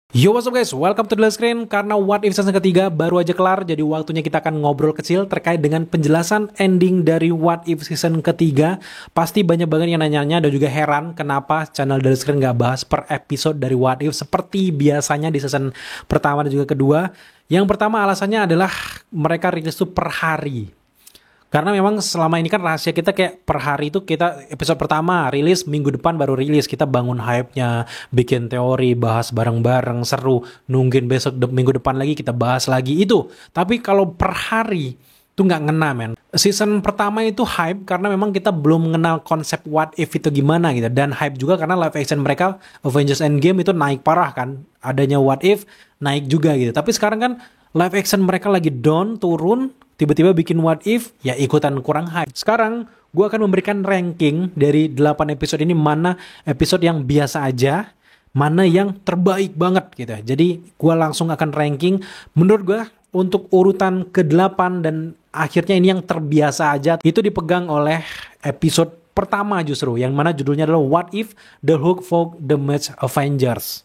Yo, what's up guys, welcome to The Screen. Karena What If season ketiga baru aja kelar, jadi waktunya kita akan ngobrol kecil terkait dengan penjelasan ending dari What If season ketiga. Pasti banyak banget yang nanya-nanya dan juga heran kenapa channel The Screen gak bahas per episode dari What If seperti biasanya di season pertama dan juga kedua. Yang pertama alasannya adalah mereka rilis tuh per hari. Karena memang selama ini kan rahasia kita kayak per hari itu kita episode pertama rilis, minggu depan baru rilis. Kita bangun hype-nya, bikin teori, bahas bareng-bareng, seru. Nungguin besok minggu depan lagi kita bahas lagi itu. Tapi kalau per hari itu nggak ngena men. Season pertama itu hype karena memang kita belum mengenal konsep what if itu gimana gitu. Dan hype juga karena live action mereka Avengers Endgame itu naik parah kan. Adanya what if naik juga gitu. Tapi sekarang kan live action mereka lagi down, turun. Tiba-tiba bikin what if, ya ikutan kurang hype. Sekarang, gue akan memberikan ranking dari 8 episode ini, mana episode yang biasa aja, mana yang terbaik banget gitu. Jadi, gue langsung akan ranking. Menurut gue, untuk urutan ke-8 dan akhirnya ini yang terbiasa aja, itu dipegang oleh episode pertama justru, yang mana judulnya adalah What If The Hulk Fought The Match Avengers.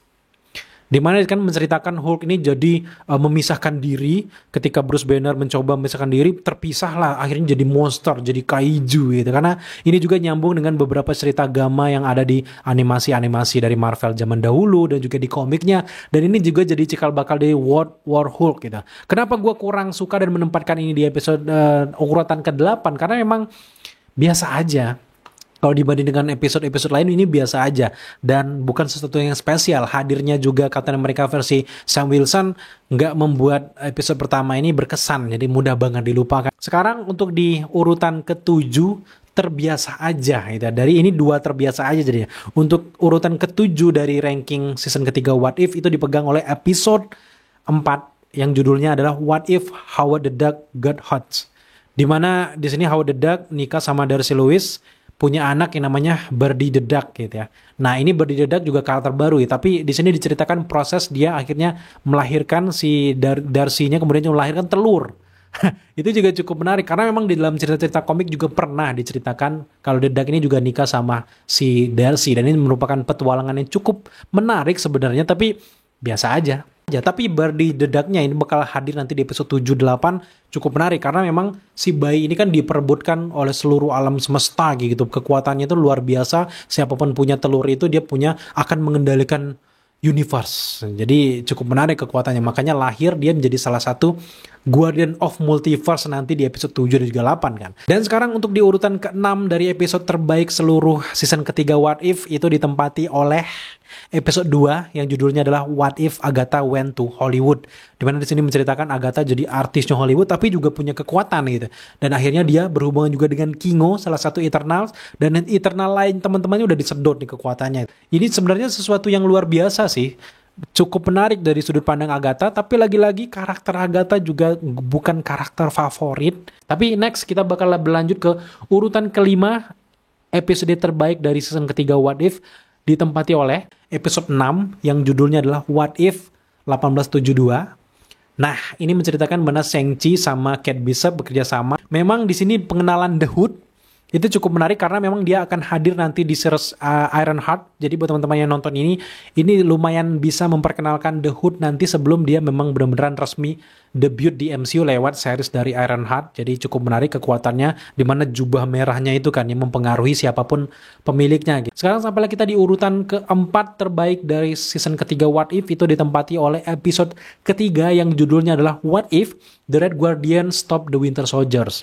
Dimana kan menceritakan Hulk ini jadi memisahkan diri ketika Bruce Banner mencoba memisahkan diri, terpisahlah akhirnya jadi monster, jadi kaiju gitu. Karena ini juga nyambung dengan beberapa cerita Gamma yang ada di animasi-animasi dari Marvel zaman dahulu dan juga di komiknya. Dan ini juga jadi cikal bakal dari World War Hulk gitu. Kenapa gue kurang suka dan menempatkan ini di episode urutan ke-8? Karena memang biasa aja. Kalau dibanding dengan episode-episode lain ini biasa aja dan bukan sesuatu yang spesial. Hadirnya juga Captain America versi Sam Wilson nggak membuat episode pertama ini berkesan, jadi mudah banget dilupakan. Sekarang untuk di urutan ke-7 terbiasa aja gitu. Dari ini 2 terbiasa aja jadinya. Untuk urutan ke-7 dari ranking season ketiga What If itu dipegang oleh episode 4 yang judulnya adalah What If Howard the Duck Got Hot. Dimana di sini Howard the Duck nikah sama Darcy Lewis, punya anak yang namanya Birdie the Duck gitu ya. Nah ini Birdie the Duck juga karakter baru ya, tapi di sini diceritakan proses dia akhirnya melahirkan si Darcy-nya, kemudian dia melahirkan telur. Itu juga cukup menarik karena memang di dalam cerita-cerita komik juga pernah diceritakan kalau The Duck ini juga nikah sama si Darcy, dan ini merupakan petualangan yang cukup menarik sebenarnya, tapi biasa aja. Ya, tapi Birdie the Duck-nya ini bakal hadir nanti di episode 7-8, cukup menarik karena memang si bayi ini kan diperebutkan oleh seluruh alam semesta gitu. Kekuatannya itu luar biasa. Siapapun punya telur itu dia akan mengendalikan universe. Jadi cukup menarik kekuatannya. Makanya lahir dia menjadi salah satu Guardian of Multiverse nanti di episode 7 dan juga 8 kan. Dan sekarang untuk di urutan ke-6 dari episode terbaik seluruh season ketiga What If itu ditempati oleh episode 2 yang judulnya adalah What If Agatha Went to Hollywood. Dimana di sini menceritakan Agatha jadi artisnya Hollywood tapi juga punya kekuatan gitu. Dan akhirnya dia berhubungan juga dengan Kingo, salah satu Eternals, dan Eternal lain teman-temannya udah disedot nih kekuatannya. Ini sebenarnya sesuatu yang luar biasa sih. Cukup menarik dari sudut pandang Agatha, tapi lagi-lagi karakter Agatha juga bukan karakter favorit. Tapi next kita bakal berlanjut ke urutan kelima episode terbaik dari season ketiga What If, ditempati oleh episode 6 yang judulnya adalah What If 1872. Nah, ini menceritakan mana Shang-Chi sama Kate Bishop bekerja sama. Memang di sini pengenalan The Hood itu cukup menarik karena memang dia akan hadir nanti di series Ironheart. Jadi buat teman-teman yang nonton ini lumayan bisa memperkenalkan The Hood nanti sebelum dia memang benar-benar resmi debut di MCU lewat series dari Ironheart. Jadi cukup menarik kekuatannya, di mana jubah merahnya itu kan yang mempengaruhi siapapun pemiliknya. Sekarang sampailah kita di urutan keempat terbaik dari season ketiga What If, itu ditempati oleh episode ketiga yang judulnya adalah What If The Red Guardian Stop the Winter Soldiers.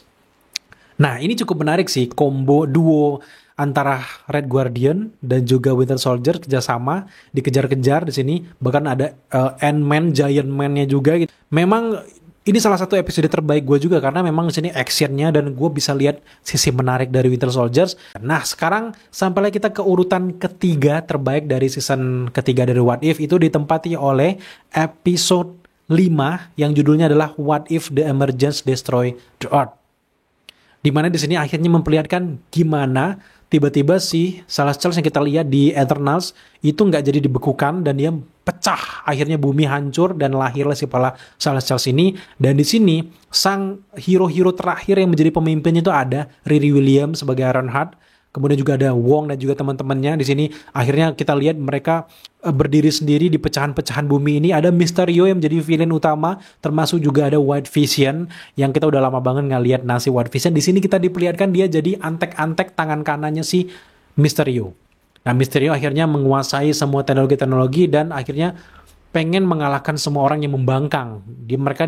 Nah, ini cukup menarik sih, combo duo antara Red Guardian dan juga Winter Soldier kerjasama, dikejar-kejar di sini. Bahkan ada Ant-Man, Giant Man-nya juga gitu. Memang ini salah satu episode terbaik gue juga karena memang di sini actionnya dan gue bisa lihat sisi menarik dari Winter Soldiers. Nah, sekarang sampailah kita ke urutan ketiga terbaik dari season ketiga dari What If, itu ditempati oleh episode 5 yang judulnya adalah What If The Emergence Destroy the Earth. Dimana di sini akhirnya memperlihatkan gimana tiba-tiba si Celestials yang kita lihat di Eternals itu nggak jadi dibekukan dan dia pecah. Akhirnya bumi hancur dan lahirlah si para Celestials ini. Dan di sini sang hero-hero terakhir yang menjadi pemimpin itu ada Riri Williams sebagai Ironheart. Kemudian juga ada Wong dan juga teman-temannya di sini. Akhirnya kita lihat mereka berdiri sendiri di pecahan-pecahan bumi ini. Ada Mysterio yang menjadi villain utama, termasuk juga ada White Vision yang kita udah lama banget nggak lihat nasi White Vision. Di sini kita diperlihatkan dia jadi antek-antek tangan kanannya si Mysterio. Nah, Mysterio akhirnya menguasai semua teknologi-teknologi dan akhirnya pengen mengalahkan semua orang yang membangkang.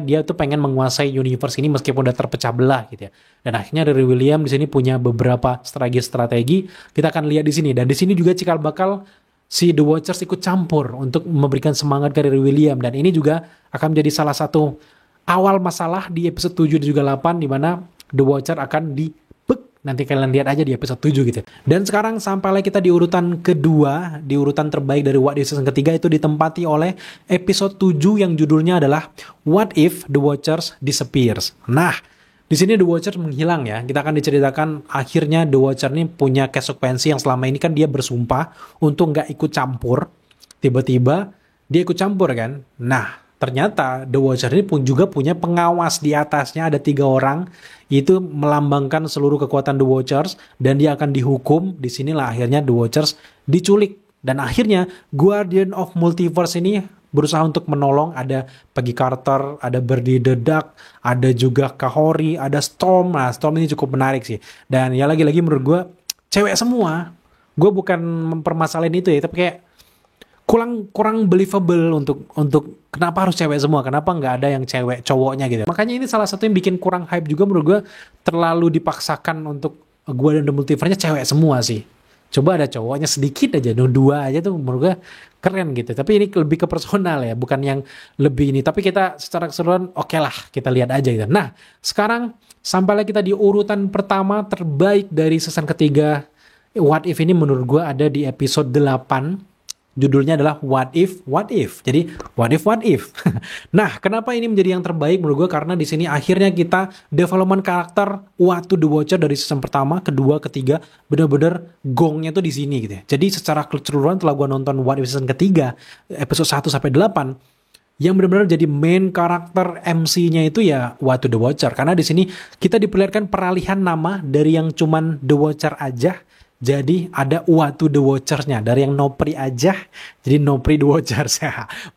Dia tuh pengen menguasai universe ini meskipun udah terpecah belah gitu ya. Dan akhirnya dari William di sini punya beberapa strategi. Kita akan lihat di sini. Dan di sini juga cikal bakal si The Watchers ikut campur untuk memberikan semangat ke Riri William. Dan ini juga akan menjadi salah satu awal masalah di episode 7 dan juga 8 di mana The Watcher akan nanti kalian lihat aja di episode 7 gitu. Dan sekarang sampailah kita di urutan kedua, di urutan terbaik dari What If season ketiga itu ditempati oleh episode 7 yang judulnya adalah What If The Watchers Disappears. Nah, di sini The Watcher menghilang ya. Kita akan diceritakan akhirnya The Watcher ini punya konsekuensi yang selama ini kan dia bersumpah untuk nggak ikut campur. Tiba-tiba dia ikut campur kan. Nah, ternyata The Watcher ini pun juga punya pengawas di atasnya, ada 3 orang. Itu melambangkan seluruh kekuatan The Watchers dan dia akan dihukum. Disinilah akhirnya The Watchers diculik. Dan akhirnya Guardian of Multiverse ini berusaha untuk menolong. Ada Peggy Carter, ada Birdie the Duck, ada juga Kahori, ada Storm. Nah, Storm ini cukup menarik sih. Dan ya lagi-lagi menurut gue cewek semua. Gue bukan mempermasalahin itu ya, tapi kayak kurang believable untuk kenapa harus cewek semua, kenapa nggak ada yang cewek cowoknya gitu. Makanya ini salah satu yang bikin kurang hype juga menurut gue, terlalu dipaksakan untuk gue dan The Multiverse-nya cewek semua sih. Coba ada cowoknya sedikit aja, 2 aja tuh menurut gue keren gitu. Tapi ini lebih ke personal ya, bukan yang lebih ini. Tapi kita secara keseluruhan oke lah, kita lihat aja gitu. Nah, sekarang sampailah kita di urutan pertama terbaik dari season ketiga What If ini menurut gue ada di episode 8. Judulnya adalah What If. Jadi What If. Nah, kenapa ini menjadi yang terbaik menurut gue? Karena di sini akhirnya kita development karakter waktu The Watcher dari season pertama, kedua, ketiga, bener-bener gongnya tuh di sini gitu ya. Jadi secara keseluruhan setelah gue nonton What If season ketiga, episode 1 sampai 8, yang benar-benar jadi main karakter MC-nya itu ya waktu The Watcher. Karena di sini kita diperlihatkan peralihan nama dari yang cuman The Watcher aja. Jadi ada Uatu The Watchers-nya. Dari yang Nopri aja, jadi Nopri The Watchers.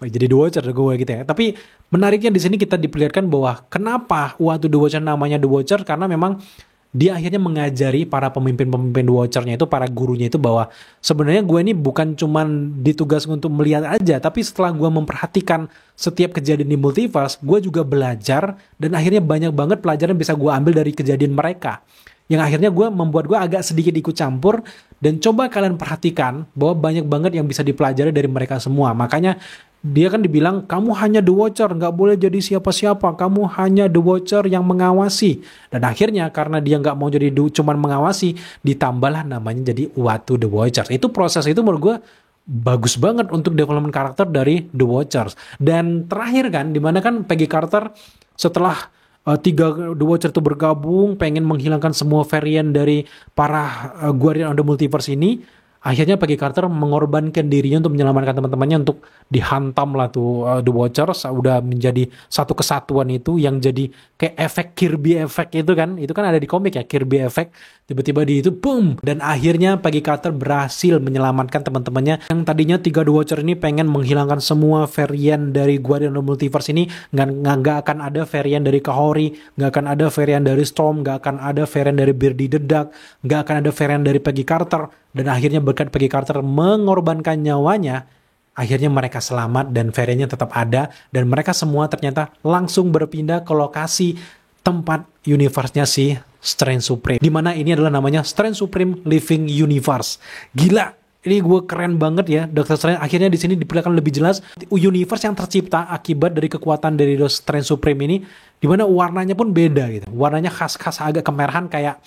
Jadi The Watcher gue gitu ya. Tapi menariknya di sini kita diperlihatkan bahwa kenapa Uatu The Watcher namanya The Watcher, karena memang dia akhirnya mengajari para pemimpin-pemimpin The Watcher-nya itu, para gurunya itu, bahwa sebenarnya gue ini bukan cuman ditugaskan untuk melihat aja, tapi setelah gue memperhatikan setiap kejadian di multiverse, gue juga belajar, dan akhirnya banyak banget pelajaran bisa gue ambil dari kejadian mereka. Yang akhirnya membuat gue agak sedikit ikut campur. Dan coba kalian perhatikan bahwa banyak banget yang bisa dipelajari dari mereka semua. Makanya dia kan dibilang, kamu hanya The Watcher, gak boleh jadi siapa-siapa, kamu hanya The Watcher yang mengawasi. Dan akhirnya karena dia gak mau jadi cuman mengawasi, ditambahlah namanya jadi Uatu The Watcher. Itu proses itu menurut gue bagus banget untuk development karakter dari The Watchers. Dan terakhir kan, dimana kan Peggy Carter setelah 3 The Watcher itu bergabung, pengen menghilangkan semua varian dari para Guardian of the Multiverse ini. Akhirnya Peggy Carter mengorbankan dirinya untuk menyelamatkan teman-temannya, untuk dihantam lah tuh The Watchers. Udah menjadi satu kesatuan itu yang jadi kayak efek Kirby efek itu kan ada di komik ya, Kirby efek. Tiba-tiba di itu boom, dan akhirnya Peggy Carter berhasil menyelamatkan teman-temannya yang tadinya 3 The Watcher ini pengen menghilangkan semua varian dari Guardian of the Multiverse ini. Nggak akan ada varian dari Kahori, nggak akan ada varian dari Storm, nggak akan ada varian dari Birdie the Duck, nggak akan ada varian dari Peggy Carter. Dan akhirnya berkat Peggy Carter mengorbankan nyawanya, akhirnya mereka selamat dan variannya tetap ada. Dan mereka semua ternyata langsung berpindah ke lokasi tempat universe-nya si Strange Supreme. Dimana ini adalah namanya Strange Supreme Living Universe. Gila, ini gue keren banget ya. Dr. Strange akhirnya di sini diperlihatkan lebih jelas universe yang tercipta akibat dari kekuatan dari Strange Supreme ini, dimana warnanya pun beda gitu. Warnanya khas-khas agak kemerahan kayak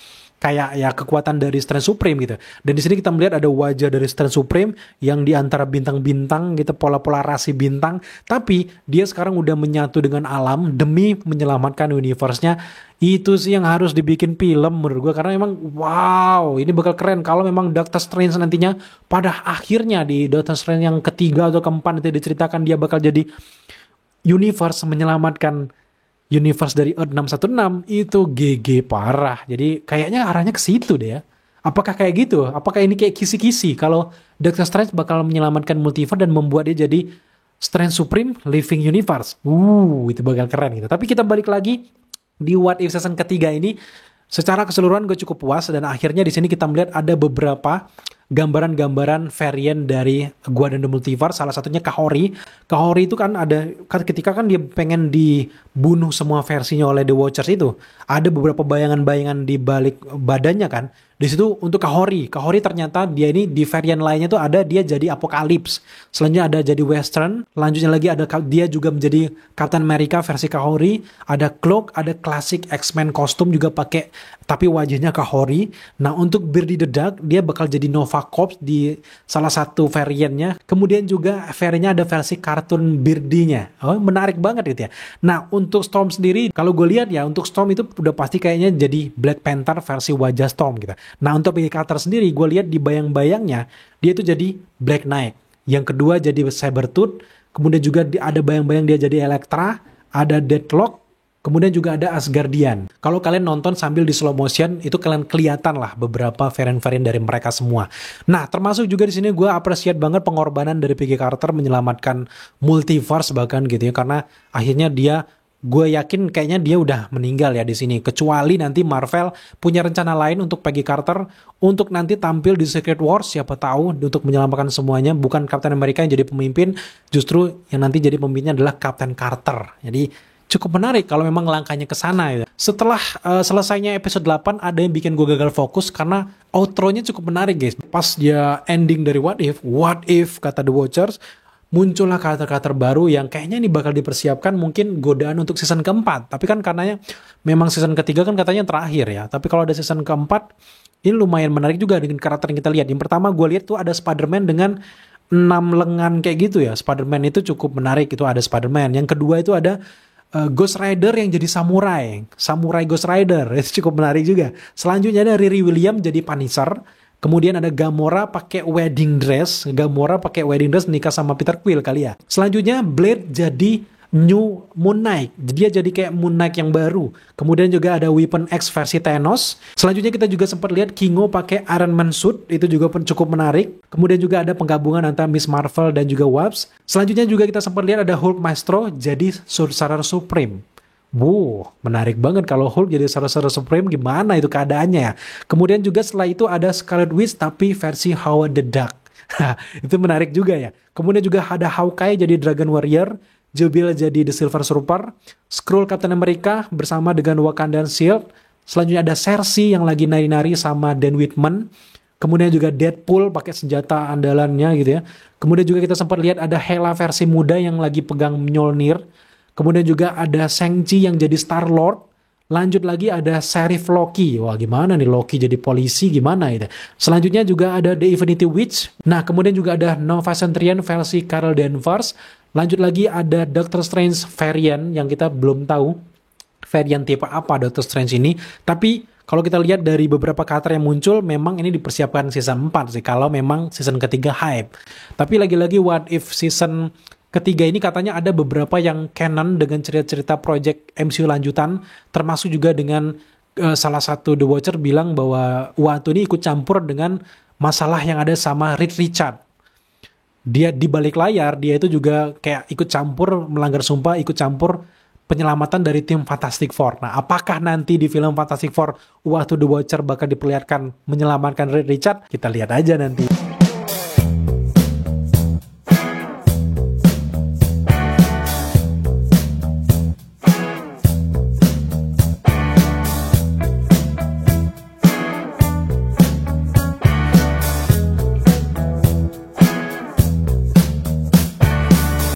ya kekuatan dari Strange Supreme gitu. Dan di sini kita melihat ada wajah dari Strange Supreme yang di antara bintang-bintang gitu, pola-pola rasi bintang, tapi dia sekarang udah menyatu dengan alam demi menyelamatkan universe-nya. Itu sih yang harus dibikin film menurut gue, karena memang wow, ini bakal keren kalau memang Doctor Strange nantinya pada akhirnya di Doctor Strange yang ketiga atau keempat itu diceritakan dia bakal jadi universe menyelamatkan universe dari Earth 616. Itu GG parah. Jadi kayaknya arahnya ke situ deh ya. Apakah kayak gitu? Apakah ini kayak kisi-kisi kalau Doctor Strange bakal menyelamatkan multiverse dan membuat dia jadi Strange Supreme Living Universe? Itu bakal keren gitu. Tapi kita balik lagi di What If season ketiga ini, secara keseluruhan gue cukup puas dan akhirnya di sini kita melihat ada beberapa gambaran-gambaran varian dari Gua dan The Multiverse. Salah satunya Kahori. Kahori itu kan ada ketika kan dia pengen dibunuh semua versinya oleh The Watchers itu, ada beberapa bayangan-bayangan di balik badannya kan. Di situ untuk Kahori. Kahori ternyata dia ini di varian lainnya tuh ada dia jadi Apocalypse. Selanjutnya ada jadi Western. Lanjutnya lagi ada dia juga menjadi Captain America versi Kahori. Ada Cloak, ada klasik X-Men kostum juga pakai tapi wajahnya Kahori. Nah untuk Bearded the Duck dia bakal jadi Nova Corps di salah satu variannya. Kemudian juga variannya ada versi kartun Beardy-nya. Oh menarik banget gitu ya. Nah untuk Storm sendiri kalau gue lihat ya untuk Storm itu udah pasti kayaknya jadi Black Panther versi wajah Storm gitu. Nah untuk Peggy Carter sendiri gue lihat di bayang-bayangnya dia itu jadi Black Knight. Yang kedua jadi Sabretooth. Kemudian juga ada bayang-bayang dia jadi Elektra. Ada Deathlock. Kemudian juga ada Asgardian. Kalau kalian nonton sambil di slow motion, itu kalian kelihatan lah beberapa varian-varian dari mereka semua. Nah, termasuk juga di sini gue appreciate banget pengorbanan dari Peggy Carter menyelamatkan multiverse bahkan gitu ya, karena akhirnya gue yakin kayaknya dia udah meninggal ya di sini. Kecuali nanti Marvel punya rencana lain untuk Peggy Carter untuk nanti tampil di Secret Wars, siapa tahu untuk menyelamatkan semuanya. Bukan Captain America yang jadi pemimpin, justru yang nanti jadi pemimpinnya adalah Captain Carter. Jadi cukup menarik kalau memang langkahnya ke sana ya. Setelah selesainya episode 8 ada yang bikin gue gagal fokus karena outro-nya cukup menarik guys. Pas dia ending dari What If kata The Watchers, muncullah karakter-karakter baru yang kayaknya ini bakal dipersiapkan mungkin godaan untuk season keempat. Tapi kan karena memang season ketiga kan katanya terakhir ya. Tapi kalau ada season keempat, ini lumayan menarik juga dengan karakter yang kita lihat. Yang pertama gue lihat tuh ada Spider-Man dengan 6 lengan kayak gitu ya. Spider-Man itu cukup menarik, itu ada Spider-Man. Yang kedua itu ada Ghost Rider yang jadi Samurai Ghost Rider, itu cukup menarik juga. Selanjutnya ada Riri Williams jadi Punisher. Kemudian ada Gamora pakai wedding dress nikah sama Peter Quill kali ya. Selanjutnya Blade jadi New Moon Knight. Dia jadi kayak Moon Knight yang baru. Kemudian juga ada Weapon X versi Thanos. Selanjutnya kita juga sempat lihat Kingo pakai Iron Man suit. Itu juga cukup menarik. Kemudian juga ada penggabungan antara Miss Marvel dan juga Wasp. Selanjutnya juga kita sempat lihat ada Hulk Maestro jadi Sorcerer Supreme. Menarik banget kalau Hulk jadi Sorcerer Supreme, gimana itu keadaannya ya. Kemudian juga setelah itu ada Scarlet Witch tapi versi Howard the Duck. Itu menarik juga ya. Kemudian juga ada Hawkeye jadi Dragon Warrior. Jubil jadi The Silver Surfer, Skrull Captain America bersama dengan Wakandan Shield. Selanjutnya ada Cersei yang lagi nari-nari sama Dan Whitman. Kemudian juga Deadpool pakai senjata andalannya gitu ya. Kemudian juga kita sempat lihat ada Hela versi muda yang lagi pegang Mjolnir. Kemudian juga ada Shang-Chi yang jadi Star-Lord. Lanjut lagi ada Sheriff Loki. Wah gimana nih Loki jadi polisi gimana itu. Selanjutnya juga ada The Infinity Witch. Nah kemudian juga ada Nova Centurion versi Carol Danvers. Lanjut lagi ada Doctor Strange variant yang kita belum tahu varian tipe apa Doctor Strange ini. Tapi kalau kita lihat dari beberapa karakter yang muncul, memang ini dipersiapkan season 4 sih. Kalau memang season ketiga hype. Tapi lagi-lagi What If season ketiga ini katanya ada beberapa yang canon dengan cerita-cerita project MCU lanjutan. Termasuk juga dengan salah satu The Watcher bilang bahwa waktu ini ikut campur dengan masalah yang ada sama Reed Richards. Dia di balik layar, dia itu juga kayak ikut campur, melanggar sumpah, ikut campur penyelamatan dari tim Fantastic Four. Nah, apakah nanti di film Fantastic Four waktu The Watcher bakal diperlihatkan menyelamatkan Reed Richards? Kita lihat aja nanti.